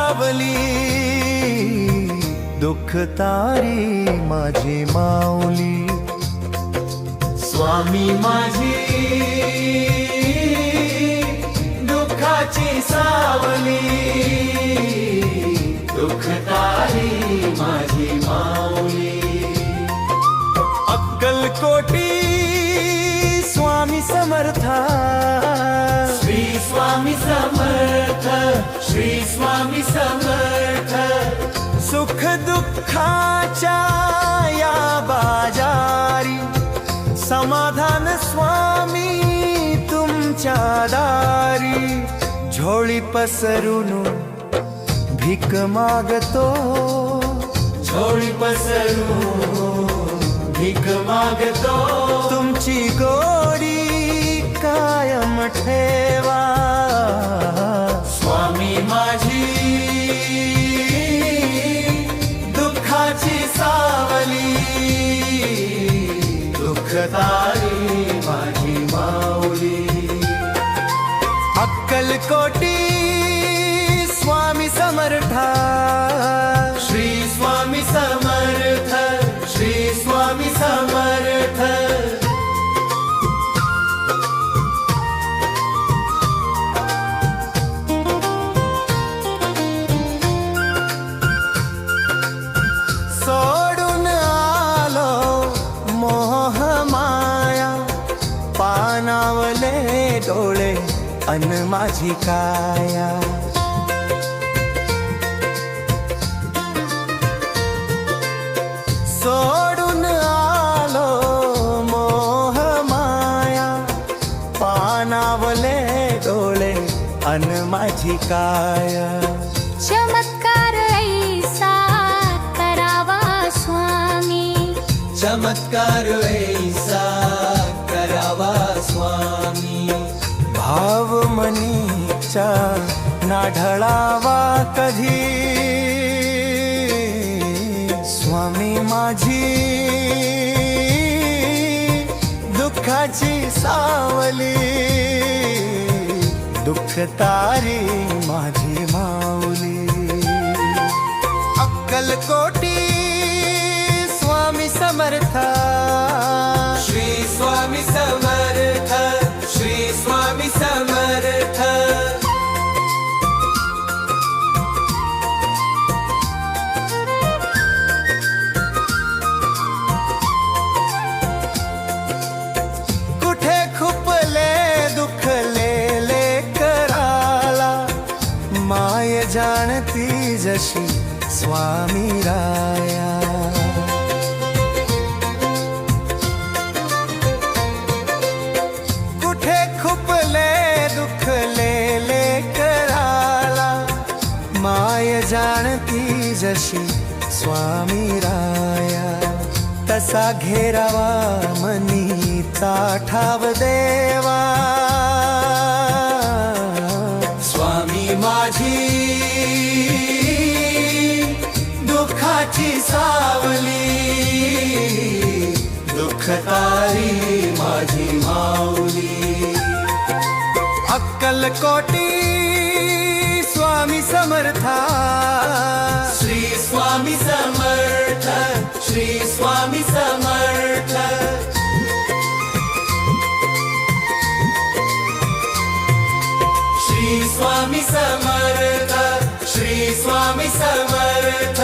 सावली, दुःख तारी माझी माऊली. स्वामी माझी दुःखाची सावली, दुःख तारी माझी माऊली. अक्कलकोटी स्वामी समर्था, श्री स्वामी समर्थ, श्री स्वामी समर्थ. सुख दुःखाच्या या बाजारी, समाधान स्वामी तुमच्या दारी. झोळी पसरून भीक मागतो, झोळी पसरून भीक मागतो. तुमची गोडी कायम ठेवा, स्वामी माझी दुःखाची सावली, दुःख तारी माझी माऊली. अक्कलकोटी स्वामी समर्था, श्री स्वामी समर्थ, श्री स्वामी समर्थ. सोडून आलो मोह माया, पानावले डोळे अन माझी काया. सोडून आलो मोह माया, पानावले डोळे अन माझी काया. चमत्कार ऐसा करावा स्वामी, चमत्कार ऐसा करावा स्वामी. भाव मनीचा ना ढळावा कधी, स्वामी माझी दुःखाची सावली, दुःख तारी माझी माऊली. अक्कलकोटी स्वामी समर्था, श्री स्वामी समर्थ, श्री स्वामी समर्थ. कुठे खुपले दुखलेले कराला, माय जाणती जशी स्वामी राया. कुठे खुपले दुखलेले कराला, माय जाणती जशी स्वामी राया. तसा घेरावा मनीचा ठाव देवा, स्वामी माझी दुःखाची सावली, दुःख तारी माझी माऊली. अक्कलकोटी स्वामी समर्था, श्री स्वामी समर्थ, श्री स्वामी समर्थ. श्री स्वामी समर्थ, श्री स्वामी समर्थ.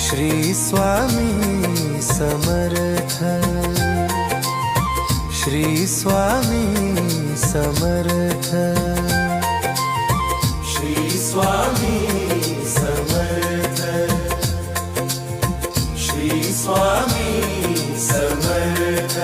श्री स्वामी समर्थ, श्री स्वामी समर्थ, श्री स्वामी समर्थ, श्री स्वामी समर्थ.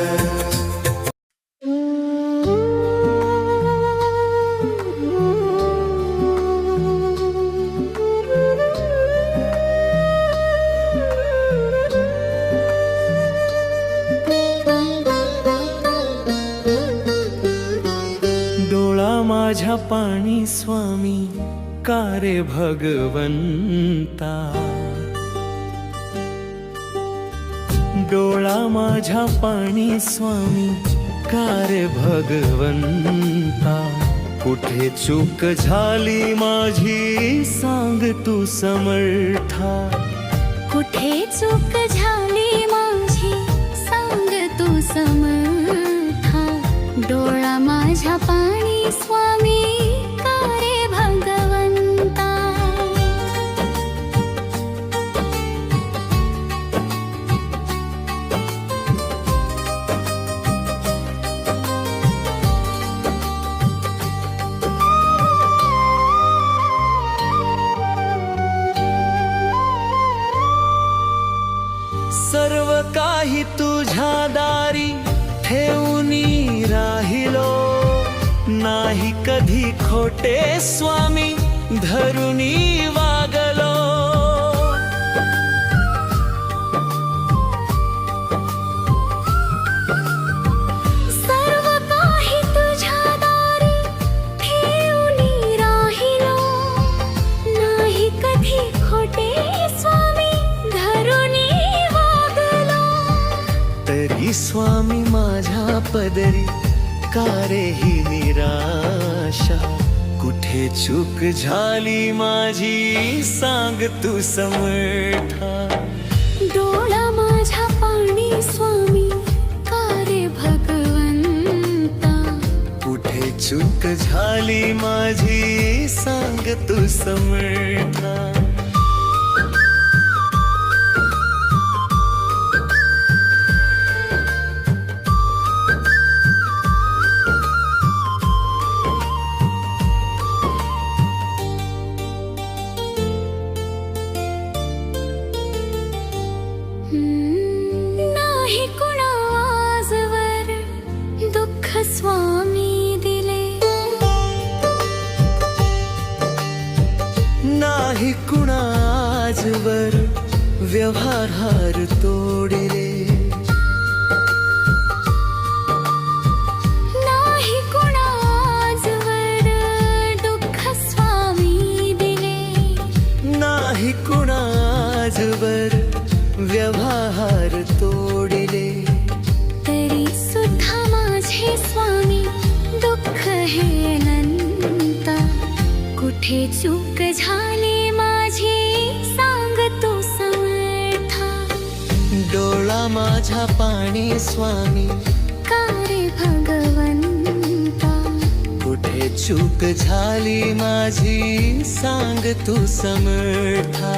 माझ्या पाणी स्वामी का रे भगवंता, डोळा माझ्या पाणी स्वामी का रे भगवंता, कुठे चूक झाली माझी सांग तू समर्था. कुठे चूक झाली माझी सांग तू समर्था. डोळा माझ्या पाणी स्वामी का रे भगवंता. सर्व काही तुझ्या दारी ठेवूनी राहिलो, नाही कधी खोटे स्वामी धरुनी वागलो. सर्व काही तुझ्या दारी ठेवूनी राहिलो, नाही कधी खोटे स्वामी धरुनी वागलो. तरी स्वामी माझ्या पदरी का रे ही निराशा, कुठे चूक झाली माझी सांग तू समर्था. डोळा माझ्या पाणी स्वामी का रे भगवंता. कुठे चूक झाली माझी सांग तू समर्था. नाही कुणा आजवर दुःख स्वामी दिले, नाही कुणा आजवर व्यवहार तोडिले. नाही कुणा आजवर दुःख स्वामी दिले. नाही कुणा आजवर व्यवहार तोडिले. तरी सुद्धा माझे स्वामी दुःख हे अनंत. कुठे चूक झाली माझी सांग तू समर्था. डोळा माझ्या पाणी स्वामी का रे भगवंता. कुठे चूक झाली माझी सांग तू समर्था.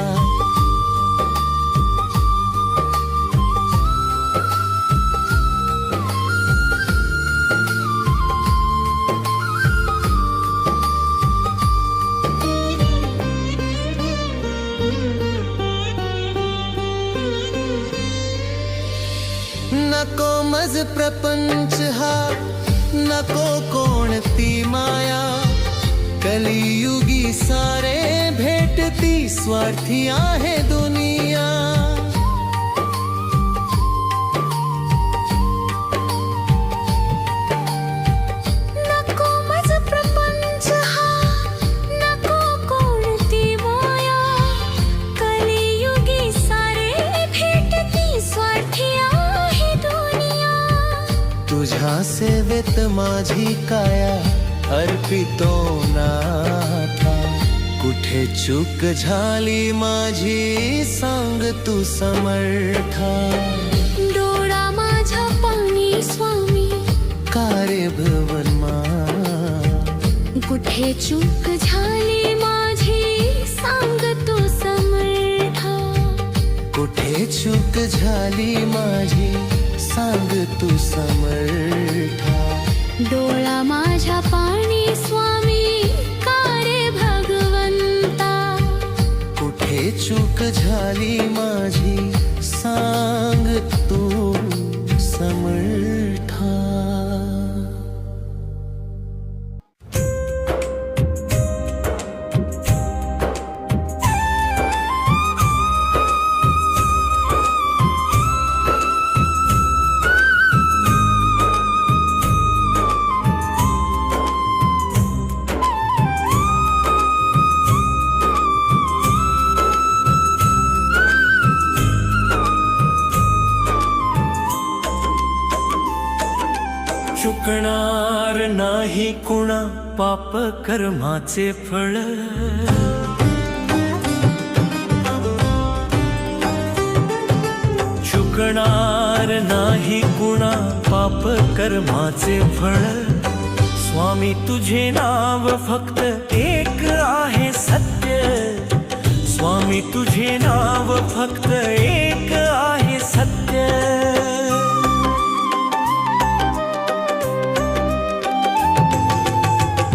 नको मज प्रपंच हा, नको कोणती माया, कलियुगी सारे भेटती स्वार्थी आहे दुनिया. नको मज प्रपंच हा, नको कोणती माया, कलियुगी सारे भेटती स्वार्थी आहे दुनिया. तुझ्या सेवेत माझी काया अर्पितो नाथा. कुठे चूक झाली माझी सांग तू समर्था. डोळा माझ्या पाणी स्वामी का रे भुवनमा, कुठे चूक झाली माझी सांग तू समर्था. कुठे चूक झाली माझी सांग तू समर्था. डोळा माझ्या पाणी स्वामी का रे भगवंता. कुठे चूक झाली माझी सांग तू समर्था. चुकणार नाही कुणा पाप कर्माचे फळ चुकणार नाही कुणा पाप कर्माचे फळ स्वामी तुझे नाव फक्त एक आहे सत्य स्वामी तुझे नाव फक्त एक आहे सत्य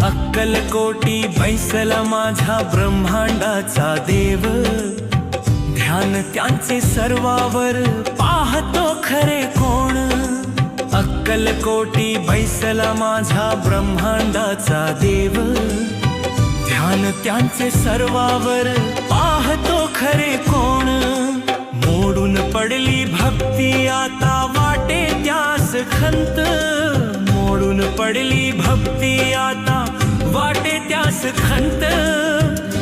अक्कलकोटी बैसला माझ्या ब्रह्मांडाचा देव ध्यान त्यांचे सर्वावर पाहतो खरे कोण अक्कलकोटी बैसला माझ्या ब्रह्मांडाचा देव ध्यान त्यांचे सर्वावर पाहतो खरे कोण मोडून पडली भक्ती आता वाटे त्यास खंत मोडून पडली भक्ती आता वाटे त्यास खंत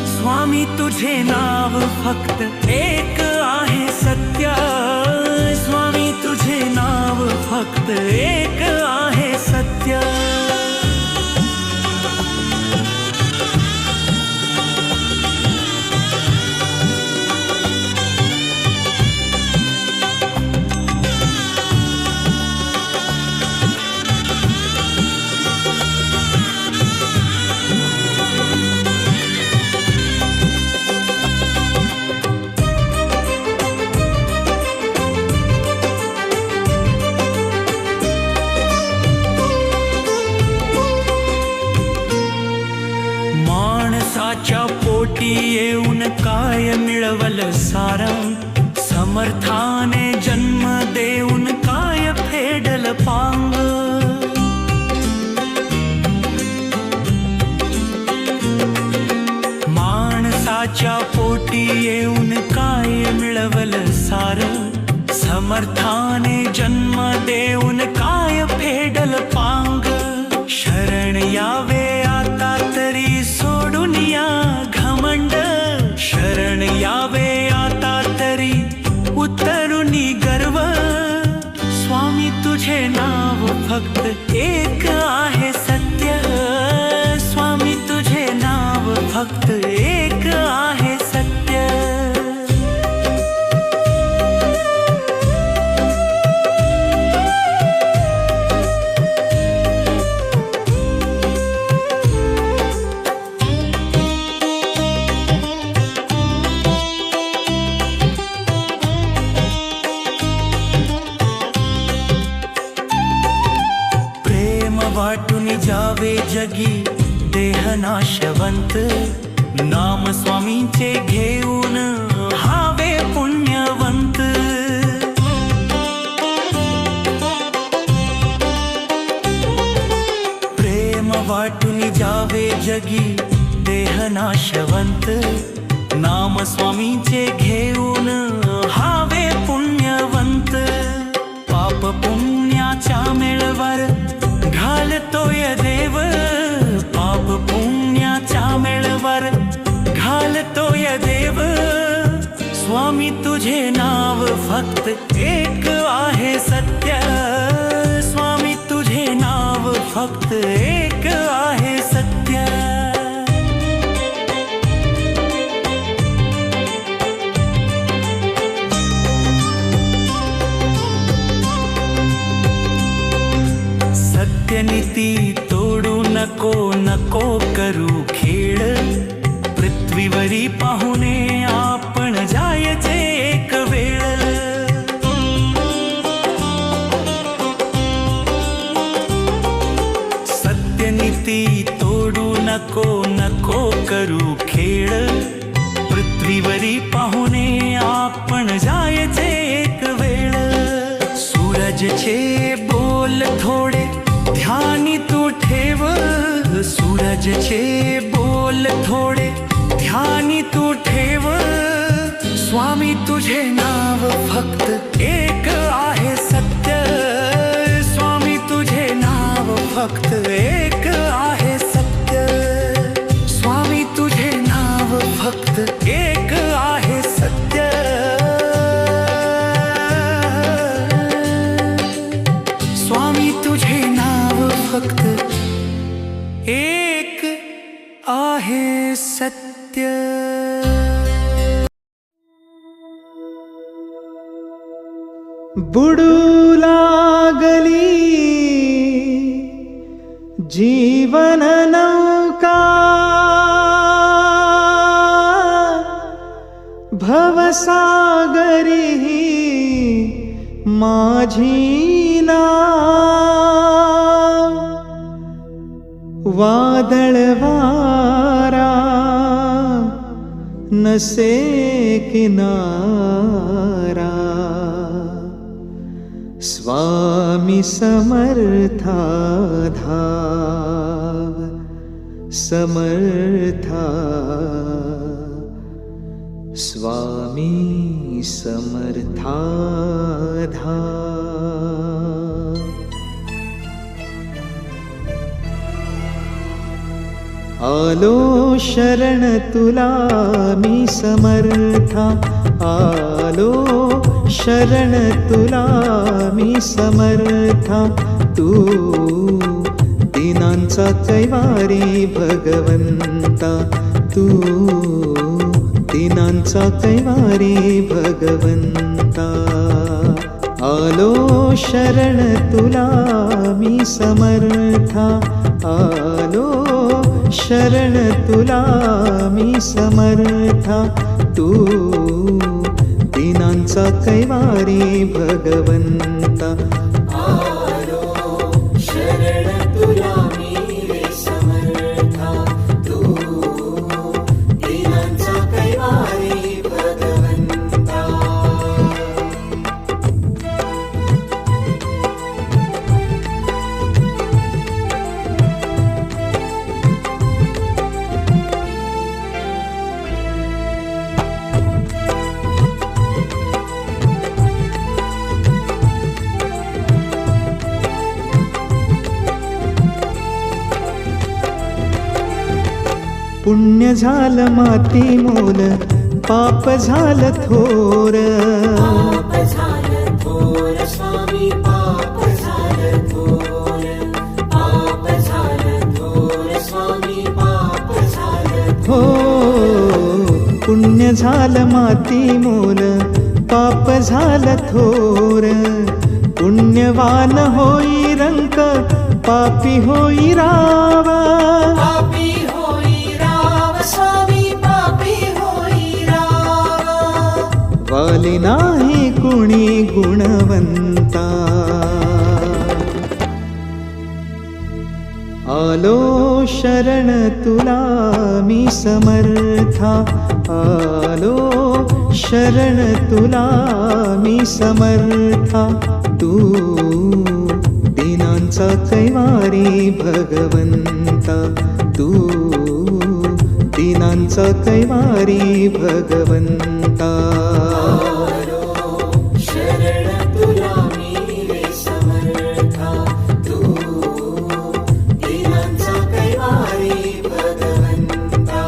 स्वामी तुझे नाव फक्त एक आहे सत्य स्वामी तुझे नाव फक्त एक आहे सत्य माणसाच्या पोटी येऊन काय मिळवल सारं समर्थाने जन्म देऊन काय फेडल पांग माणसाच्या पोटी येऊन काय मिळवल सारं समर्थाने जन्म देऊन काय फेडल पांग शरण यावे आता तरी सोडून या घमंड शरण यावे आता तरी उतरुनी गर्व स्वामी तुझे नाव फक्त एक आहे सत्य स्वामी तुझे नाव फक्त एक आहे सत्य वाटून जावे जगी देह नाशवंत नाम स्वामींचे घेऊन हावे पुण्यवंत प्रेम वाटून जावे जगी देह नाशवंत नाम स्वामींचे घेऊन हावे पुण्यवंत पाप पुण्याच्या मेळवर घालतोय देव पाप पुण्याच्या मेळवर घालतोय देव स्वामी तुझे नाव फक्त एक आहे सत्य स्वामी तुझे नाव फक्त एक आहे सत्य सत्यनीती तोडू नको नको करू खेळ पृथ्वीवरी पाहुणे आपण जायचे एक वेळ सत्यनीती तोडू नको नको करू खेळ पृथ्वीवरी पाहुणे आपण जायचे एक वेळ सूरजचे बोल थोडे ध्यानी तू ठेव सूरजचे बोल थोडे ध्यानी तू ठेव स्वामी तुझे नाव फक्त एक आहे सत्य स्वामी तुझे नाव फक्त एक आहे सत्य स्वामी तुझे नाव फक्त एक आहे सत्य स्वामी तुझे नाव फक्त एक आहे सत्य. बुडू लागली जीवन नौका भवसागरी माझी नाव. वादळ वारा नसे किनारा स्वामी समर्था धाव समर्था स्वामी समर्था धाव. आलो शरण तुला मी समर्था. आलो शरण तुला मी समर्था. तू दीनांचा कैवारी भगवंता. तू दीनांचा कैवारी भगवंता. आलो शरण तुला मी समर्था. आलो शरण तुला मी समर्था. तू दीनांचा कैवारी भगवंता. आलो शरण तुला मी समर्था. तू दीनांचा कैवारी भगवंता. पुण्य झालं माती मोल पाप झालं थोर. पाप झालं थोर स्वामी पाप झालं थोर. पाप झालं थोर स्वामी पाप झालं हो पुण्य झालं माती मोल पाप झालं थोर. पुण्यवान होई रंक पापी होई राव. पापी होई राव स्वामी पापी होई राव. वाली नाही कुणी गुणवंता. आलो शरण तुला मी समर्था. आलो शरण तुला मी समर्था. तू दीनांचा कैवारी भगवंता. तू दीनांचा कैवारी भगवंता. शरण तुला मी समर्था. तू दीनांचा कैवारी भगवंता.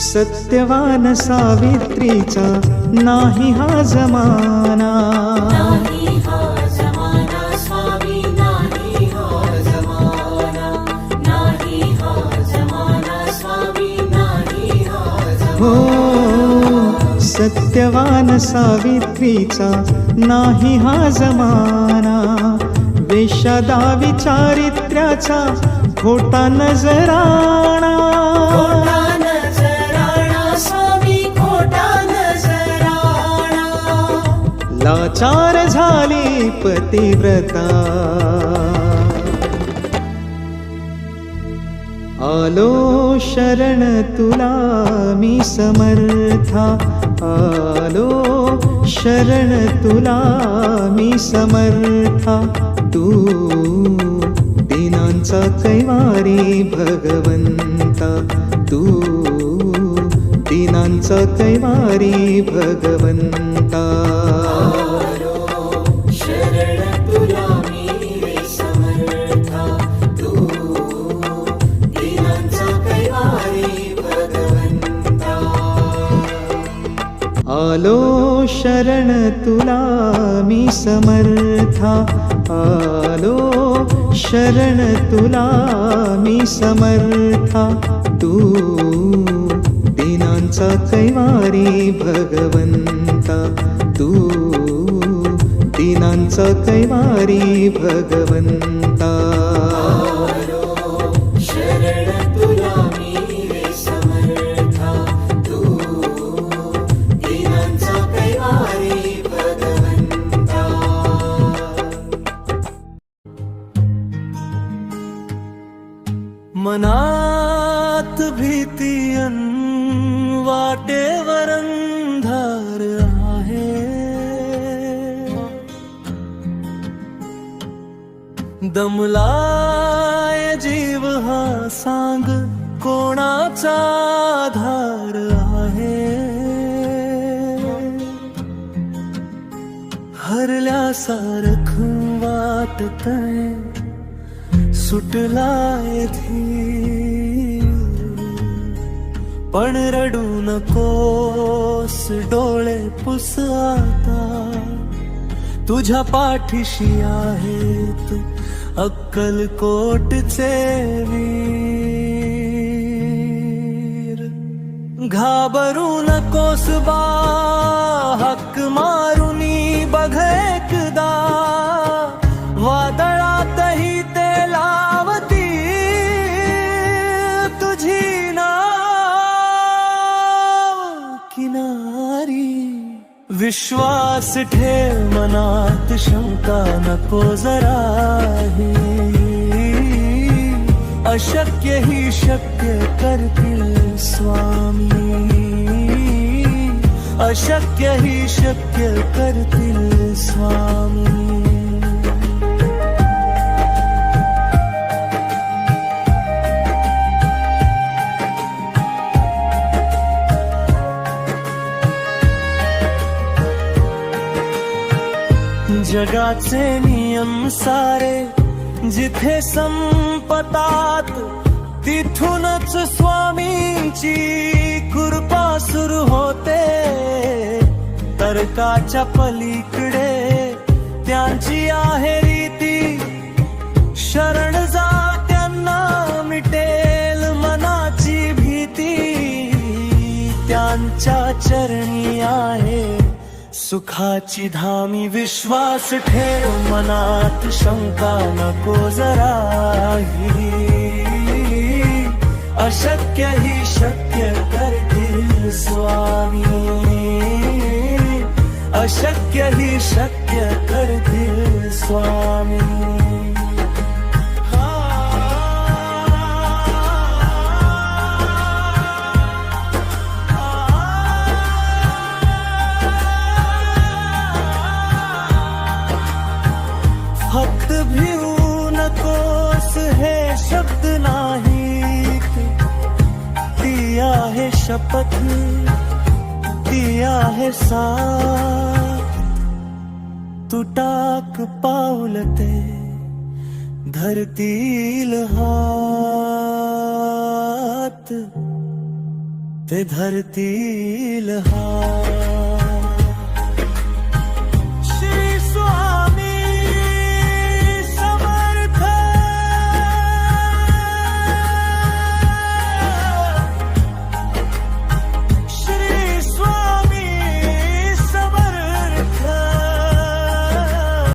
सत्यवान सावित्रीचा नाही हा जमाना. नाही हा जमाना स्वामी नाही हा जमाना. नाही हा जमाना स्वामी नाही हा हो जमाना. सत्यवान सावित्रीचा नाही हा जमाना. वेश्यादावी चारित्र्याचा खोटा नजराणा. खोटा नजराणा स्वामी खोटा नजराणा. लाचार झाली पतिव्रता. आलो शरण तुला मी समर्था. आलो शरण तुला मी समर्था. तू दीनांचा कैवारी भगवंता. तू दीनांचा कैवारी भगवंता. आलो शरण तुला मी समर्था, आलो शरण तुला मी समर्था. तू दीनांचा कैवारी भगवंता, तू दीनांचा कैवारी भगवंता. मनात भीती अन वाटेवर अंधार आहे. दमलाय जीव हा सांग कोणाचा आधार आहे. हरल्यासारखं वाटतंय सुटलाय धीर. पण रडू नकोस डोळे पुस आता, तुझ्या पाठीशी आहेत अक्कलकोटचे वीर. घाबरू नकोस बा हक्क मारुनी बघ एकदा, वादळातही ते लावती तुझी नाव किनारी. विश्वास ठेव मनात शंका नको जराही, अशक्य ही शक्य करतील स्वामी. अशक्य ही शक्य करतील स्वामी. जगाचे नियम सारे जिथे संपतात, तिथूनच स्वामींची कृपा सुरू होते. तर्काच्या पलीकडे त्यांची आहे रीती, शरण जा त्यांना मिटेल मनाची भीती. त्यांच्या चरणी आहे सुखाची धामी. विश्वास ठेव मनात शंका नको जराही, अशक्य ही शक्य करतील स्वामी. अशक्य ही शक्य करतील स्वामी. फक्त भिवू नकोस हे शब्द नाहीत, ती आहे शपथ, ती आहे साथ. तू टाक पाऊल ते धरतील हात, ते धरतील हात.